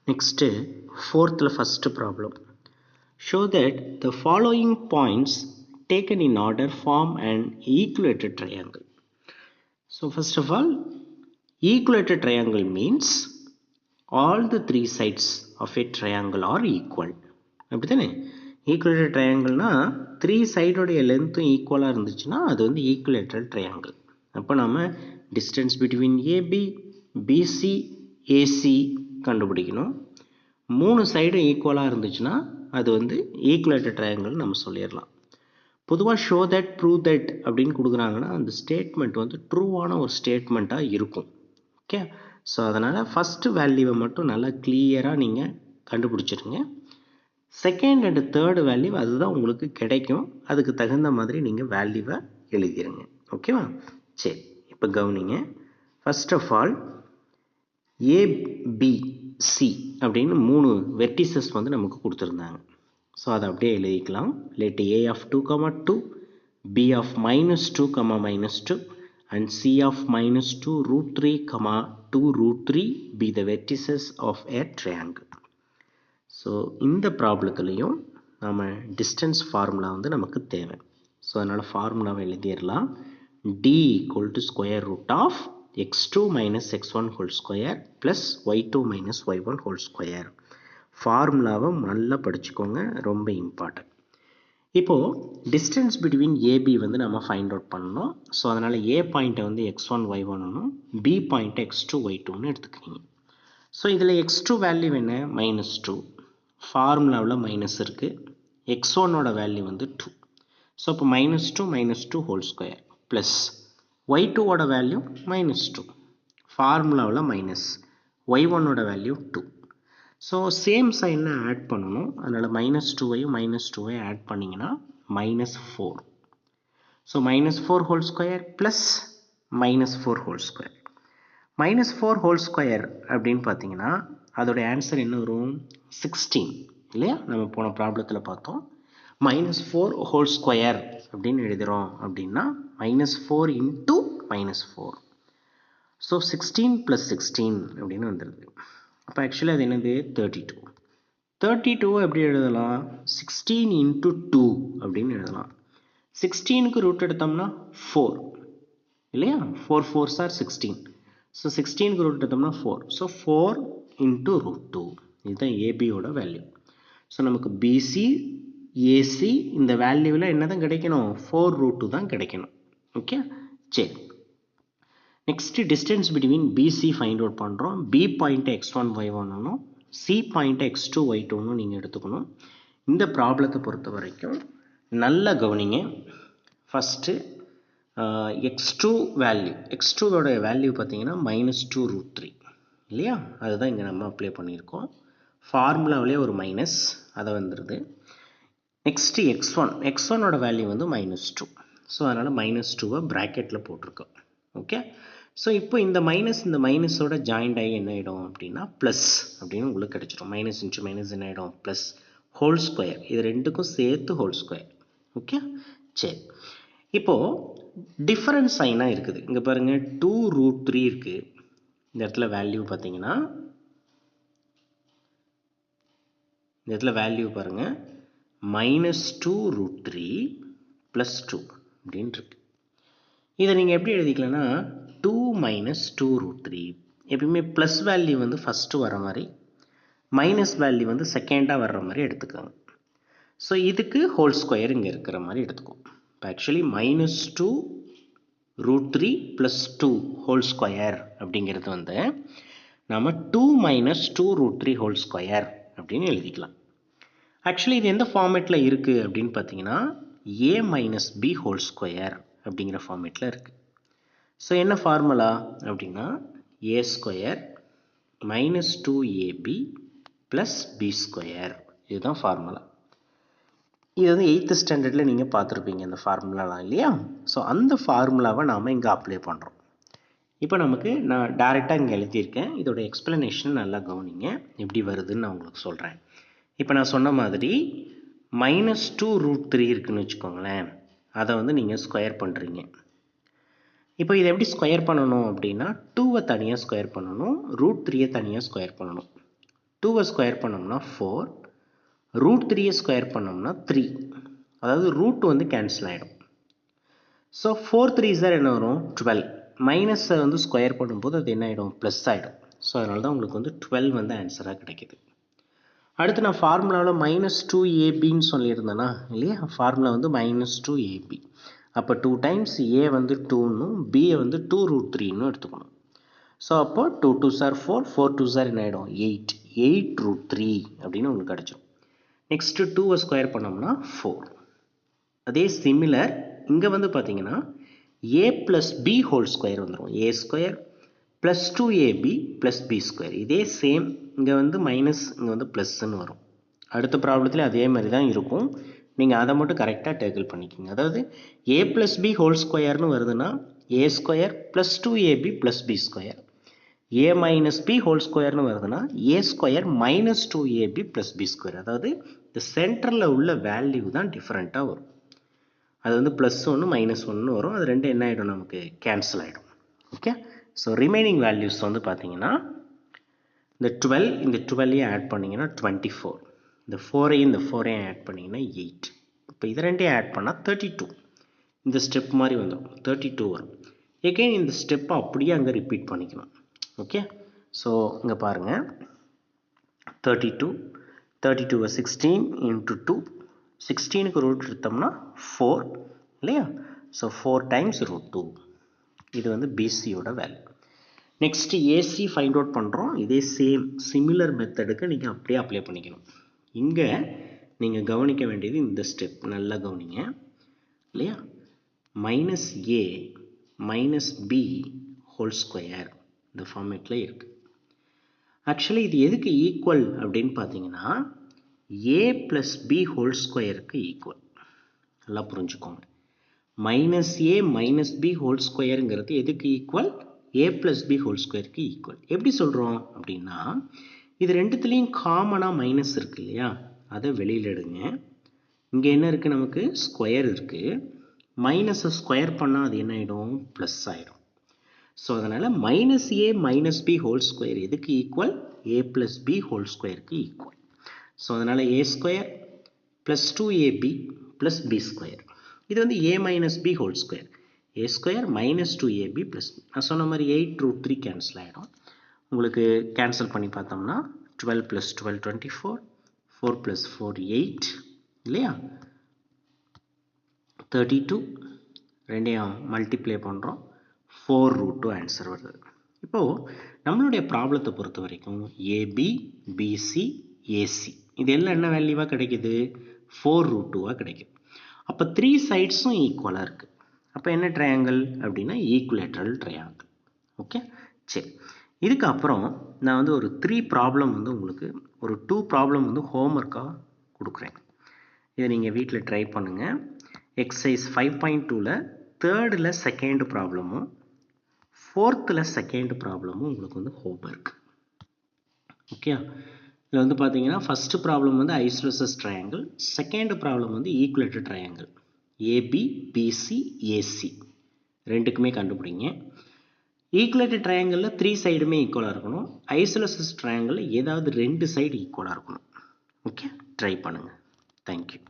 Next, fourth first problem. Show that the following points taken in order form an equilateral triangle. So first of all, equilateral triangle means all the three sides of a triangle are equal. அப்படிதானே? Equilateral triangle னா three side உடைய length equal இருந்துச்சுன்னா அது வந்து equilateral triangle. அப்போ நாம distance between AB, BC, AC கண்டுபிடிக்கணும். மூணு சைடு ஈக்குவலாக இருந்துச்சுன்னா அது வந்து ஈக்குவலேட்டட் ட்ரையாங்கிள் நம்ம சொல்லிடலாம். பொதுவாக ஷோ தட் ப்ரூவ் தட் அப்படின்னு கொடுக்குறாங்கன்னா அந்த ஸ்டேட்மெண்ட் வந்து ட்ரூவான ஒரு ஸ்டேட்மெண்ட்டாக இருக்கும். ஓகே, ஸோ அதனால் ஃபஸ்ட்டு வேல்யூவை மட்டும் நல்லா கிளியராக நீங்கள் கண்டுபிடிச்சிருங்க. செகண்ட் அண்ட் தேர்டு வேல்யூ அதுதான் உங்களுக்கு கிடைக்கும். அதுக்கு தகுந்த மாதிரி நீங்கள் வேல்யூவை எழுதிடுங்க. ஓகேவா? சரி, இப்போ கவனிங்க. ஃபர்ஸ்ட் ஆஃப் ஆல் ஏபிசி அப்படின்னு மூணு வெர்டிசஸ் வந்து நமக்கு கொடுத்துருந்தாங்க. ஸோ அதை அப்படியே எழுதிக்கலாம். Let A of 2, 2, B of -2, -2 and C of -2, √3, 2, √3 be the vertices of a triangle. So இந்த ப்ராப்ளத்துலேயும் நம்ம டிஸ்டன்ஸ் ஃபார்முலா வந்து நமக்கு தேவை. ஸோ அதனால் ஃபார்முலாவை எழுதிடலாம். d equal to square root of x2 minus x1 whole square plus y2 minus y1 whole square. ஃபார்முலாவை நல்லா படிச்சுக்கோங்க, ரொம்ப இம்பார்ட்டன்ட். இப்போது டிஸ்டன்ஸ் பிட்வீன் ஏபி வந்து நம்ம ஃபைண்ட் அவுட் பண்ணணும். ஸோ அதனால் ஏ பாயிண்ட்டை வந்து x1 y1னும் பி பாயிண்ட்டை x2 y2ன்னு எடுத்துக்கிறீங்க. ஸோ இதில் x2 வேல்யூ என்ன? -2. ஃபார்முலாவில் மைனஸ் இருக்குது. x1ஓட வேல்யூ வந்து 2. ஸோ இப்போ -2 -2 ஹோல் ஸ்கொயர் ப்ளஸ் y2ஓட வேல்யூ -2. ஃபார்முலாவில் மைனஸ், y1ஓட வேல்யூ 2. ஸோ சேம் சைனை ஆட் பண்ணணும். அதனால் -2ஐயும் -2ஐயும் ஆட் பண்ணிங்கன்னா -4. So -4 whole square plus -4 whole square. -4 whole square அப்படின்னு பார்த்தீங்கன்னா அதோடைய ஆன்சர் என்ன வரும்? 16 இல்லையா? நம்ம போன ப்ராப்ளத்தில் பார்த்தோம். -4 ஹோல் ஸ்கொயர் அப்படின்னு எழுதுகிறோம் அப்படின்னா -4 இன்ட்டு -4. ஸோ 16 + 16 அப்படின்னு வந்துடுது. அப்போ ஆக்சுவலாக அது என்னது? 32. 32 எப்படி எழுதலாம்? 16 இன்ட்டு 2 அப்படின்னு எழுதலாம். 16க்கு ரூட் எடுத்தோம்னா 4 இல்லையா? 4 4s are 16. ஸோ 16க்கு ரூட் எடுத்தோம்னா 4. ஸோ 4 இன்ட்டு √2 இதுதான் ஏபியோட வேல்யூ. ஸோ நமக்கு பிசி ஏசி இந்த வேல்யூவில் என்ன தான் கிடைக்கணும்? 4√2 தான் கிடைக்கணும். ஓகே, சரி. Next distance between BC find out பண்ணுறோம். பி பாயிண்ட்டை x1 y1னும் சி பாயிண்ட்டை x2 y2னும் நீங்கள் எடுத்துக்கணும். இந்த ப்ராப்ளத்தை பொறுத்த வரைக்கும் நல்லா கவனிங்க. ஃபஸ்ட்டு x2 வேல்யூ, x2ஓட வேல்யூ பார்த்தீங்கன்னா -2√3 இல்லையா? அதுதான் இங்கே நம்ம அப்ளை பண்ணியிருக்கோம். ஃபார்முலாவிலே ஒரு மைனஸ் அதை வந்துடுது. நெக்ஸ்ட்டு x1ஓட வேல்யூ வந்து -2. ஸோ அதனால் -2வை ப்ராக்கெட்டில் போட்டிருக்கோம். ஓகே, ஸோ இப்போ இந்த மைனஸோட ஜாயிண்ட் ஆகி என்ன ஆகிடும் அப்படின்னா ப்ளஸ் அப்படின்னு உங்களுக்கு கிடச்சிடும். மைனஸ் இன்ட்டு மைனஸ் என்ன ஆகிடும்? Plus whole square. இது ரெண்டுக்கும் சேர்த்து ஹோல் ஸ்கொயர். ஓகே, சரி. இப்போது டிஃபரன்ஸ் சைனாக இருக்குது. இங்கே பாருங்கள் 2√3 இருக்குது. இந்த இடத்துல வேல்யூ பார்த்தீங்கன்னா இந்த இடத்துல வேல்யூ பாருங்கள் -2√3 + 2 அப்படின்னு இருக்கு. இதை நீங்கள் எப்படி எழுதிக்கலாம்னா 2 - 2√3. எப்பயுமே ப்ளஸ் வேல்யூ வந்து ஃபஸ்ட்டு வர மாதிரி, மைனஸ் வேல்யூ வந்து செகண்டாக வர்ற மாதிரி எடுத்துக்கோங்க. ஸோ இதுக்கு ஹோல் ஸ்கொயர் இங்கே இருக்கிற மாதிரி எடுத்துக்கோம். இப்போ ஆக்சுவலி -2√3 + 2 ஹோல் ஸ்கொயர் அப்படிங்கிறது வந்து நம்ம 2 - 2√3 ஹோல் ஸ்கொயர் அப்படின்னு எழுதிக்கலாம். ஆக்சுவலி இது எந்த ஃபார்மேட்டில் இருக்குது அப்படின்னு பார்த்தீங்கன்னா a - b ஹோல் ஸ்கொயர் அப்படிங்கிற ஃபார்மேட்டில் இருக்குது. ஸோ என்ன ஃபார்முலா அப்படின்னா a² -2ab + b². இதுதான் ஃபார்முலா. இது வந்து 8th ஸ்டாண்டர்டில் நீங்கள் பார்த்துருப்பீங்க இந்த ஃபார்முலாலாம் இல்லையா? ஸோ அந்த ஃபார்முலாவை நாம் இங்கே அப்ளை பண்ணுறோம். இப்போ நமக்கு நான் டைரெக்டாக இங்கே எழுதியிருக்கேன். இதோட எக்ஸ்ப்ளனேஷன் நல்லா கவனிங்க, எப்படி வருதுன்னு நான் உங்களுக்கு சொல்கிறேன். இப்போ நான் சொன்ன மாதிரி -2√3 இருக்குதுன்னு வச்சுக்கோங்களேன். அதை வந்து நீங்கள் ஸ்கொயர் பண்ணுறீங்க. இப்போ இதை எப்படி ஸ்கொயர் பண்ணணும் அப்படின்னா 2வை தனியாக ஸ்கொயர் பண்ணணும், √3யை தனியாக ஸ்கொயர் பண்ணணும். 2வை ஸ்கொயர் பண்ணோம்னா 4, ரூட் 3யை ஸ்கொயர் பண்ணோம்னா 3. அதாவது ரூட் வந்து கேன்சல் ஆகிடும். ஸோ 4 3s என்ன வரும் 12. மைனஸை வந்து ஸ்கொயர் பண்ணும்போது அது என்ன ஆகிடும் ப்ளஸ் ஆகிடும். ஸோ அதனால தான் உங்களுக்கு வந்து 12 வந்து ஆன்சராக கிடைக்கிது. அடுத்து நான் ஃபார்முலாவில் -2ab சொல்லியிருந்தேன்னா இல்லையா, ஃபார்முலா வந்து -2ab. அப்போ 2 டைம்ஸ் a வந்து 2ன்னும் bயை வந்து 2 ரூட் 3ன்னு எடுத்துக்கணும். ஸோ அப்போ 2 2s are 4, 4 2s are என்ன ஆகிடும் 8, 8 ரூட் 3 அப்படின்னு உங்களுக்கு கிடச்சிடும். நெக்ஸ்ட்டு 2வை ஸ்கொயர் பண்ணோம்னா 4. அதே சிமிலர் இங்கே வந்து பார்த்தீங்கன்னா a + b ஹோல் ஸ்கொயர் வந்துடும். a square plus 2ab plus b square. இதே சேம் இங்கே வந்து மைனஸ், இங்கே வந்து ப்ளஸ்ன்னு வரும். அடுத்த ப்ராப்ளத்தில் அதே மாதிரி தான் இருக்கும். நீங்கள் அதை மட்டும் கரெக்டாக டேக்கிள் பண்ணிக்கோங்க. அதாவது a + b ஹோல் ஸ்கொயர்னு வருதுன்னா a square plus 2ab plus b square. a minus b whole ஸ்கொயர்னு வருதுன்னா a square minus 2ab plus b square. அதாவது இந்த சென்டரில் உள்ள வேல்யூ தான் டிஃப்ரெண்ட்டாக வரும். அது வந்து +1 -1 வரும். அது ரெண்டு என்ன ஆகிடும் நமக்கு கேன்சல் ஆகிடும். ஓகே, ஸோ ரிமைனிங் வேல்யூஸ் வந்து பார்த்தீங்கன்னா இந்த 12 இந்த 12ஐயும் ஆட் பண்ணிங்கன்னா 24, இந்த 4ஐயும் இந்த 4ஐயும் ஆட் பண்ணிங்கன்னா 8. இப்போ இது ரெண்டையும் ஆட் பண்ணால் 32. இந்த ஸ்டெப் மாதிரி வந்துடும் 32 வரும். எகெயின் இந்த ஸ்டெப்பை அப்படியே அங்கே ரிப்பீட் பண்ணிக்கணும். ஓகே, ஸோ இங்கே பாருங்கள் 32, 32வை 16 × 2, 16க்கு ரூட் எடுத்தோம்னா 4 இல்லையா. So 4 times root 2. இது வந்து பிசியோட வேல்யூ. நெக்ஸ்ட்டு ஏசி ஃபைண்ட் அவுட் பண்ணுறோம். இதே சேம் சிமிலர் மெத்தடுக்கு நீங்கள் அப்படியே அப்ளை பண்ணிக்கணும். இங்கே நீங்கள் கவனிக்க வேண்டியது இந்த ஸ்டெப் நல்லா கவனிங்க இல்லையா. -a minus b whole square இந்த ஃபார்மேட்டில் இருக்குது. ஆக்சுவலி இது எதுக்கு ஈக்குவல் அப்படின்னு பார்த்தீங்கன்னா a + b ஹோல் ஸ்கொயருக்கு ஈக்குவல். நல்லா புரிஞ்சுக்கோங்க. -a மைனஸ் b ஹோல் ஸ்கொயருங்கிறது எதுக்கு ஈக்குவல் a + b ஹோல் ஸ்கொயருக்கு ஈக்குவல். எப்படி சொல்கிறோம் அப்படின்னா இது ரெண்டுத்துலேயும் காமனாக மைனஸ் இருக்குது இல்லையா, அதை வெளியில் எடுங்க. இங்கே என்ன இருக்குது நமக்கு ஸ்கொயர் இருக்குது. மைனஸை ஸ்கொயர் பண்ணால் அது என்ன ஆகிடும் ப்ளஸ் ஆகிடும். ஸோ அதனால் -a minus b whole square எதுக்கு ஈக்குவல் a + b ஹோல் ஸ்கொயருக்கு ஈக்குவல். ஸோ அதனால் a square plus 2ab plus b square. இது வந்து a minus b whole square. a square minus 2ab plus நான் சொன்ன மாதிரி 8 ரூட் 3 கேன்சல் ஆகிடும். உங்களுக்கு கேன்சல் பண்ணி பார்த்தோம்னா 12 + 12 24, 4 + 4 8 இல்லையா. 32 ரெண்டையும் மல்டிப்ளை பண்ணுறோம், 4 ரூட் 2 ஆன்சர் வருது. இப்போது நம்மளுடைய ப்ராப்ளத்தை பொறுத்த வரைக்கும் ஏபி பிசி ஏசி இது எல்லாம் என்ன வேல்யூவாக கிடைக்குது 4 ரூட் 2வாக கிடைக்குது. அப்போ 3 சைட்ஸும் ஈக்குவலாக இருக்குது. அப்போ என்ன ட்ரையாங்கிள் அப்படின்னா ஈக்குலேட்ரல் ட்ரையாங்கிள். ஓகே, சரி. இதுக்கப்புறம் நான் வந்து ஒரு 3 ப்ராப்ளம் வந்து உங்களுக்கு ஒரு 2 ப்ராப்ளம் வந்து ஹோம்ஒர்க்காக கொடுக்குறேன். இதை நீங்கள் வீட்டில் ட்ரை பண்ணுங்கள். எக்ஸசைஸ் 5.2ல் 3rd செகண்ட் ப்ராப்ளமும் 4th செகண்ட் ப்ராப்ளமும் உங்களுக்கு வந்து ஹோம்ஒர்க். ஓகே, இதில் வந்து பார்த்தீங்கன்னா ஃபஸ்ட்டு ப்ராப்ளம் வந்து ஐசோசெலஸ் ட்ரையாங்கிள், செகண்ட் ப்ராப்ளம் வந்து equilateral triangle. AB BC AC ரெண்டுக்குமே கண்டுபிடிங்க. ஈக்குலேட்டர் ட்ரையாங்கிளில் 3 சைடுமே ஈக்குவலாக இருக்கணும். ஐசோசெலஸ் ட்ரையாங்கிளில் ஏதாவது 2 சைடு ஈக்குவலாக இருக்கணும். ஓகே, ட்ரை பண்ணுங்கள். தேங்க்யூ.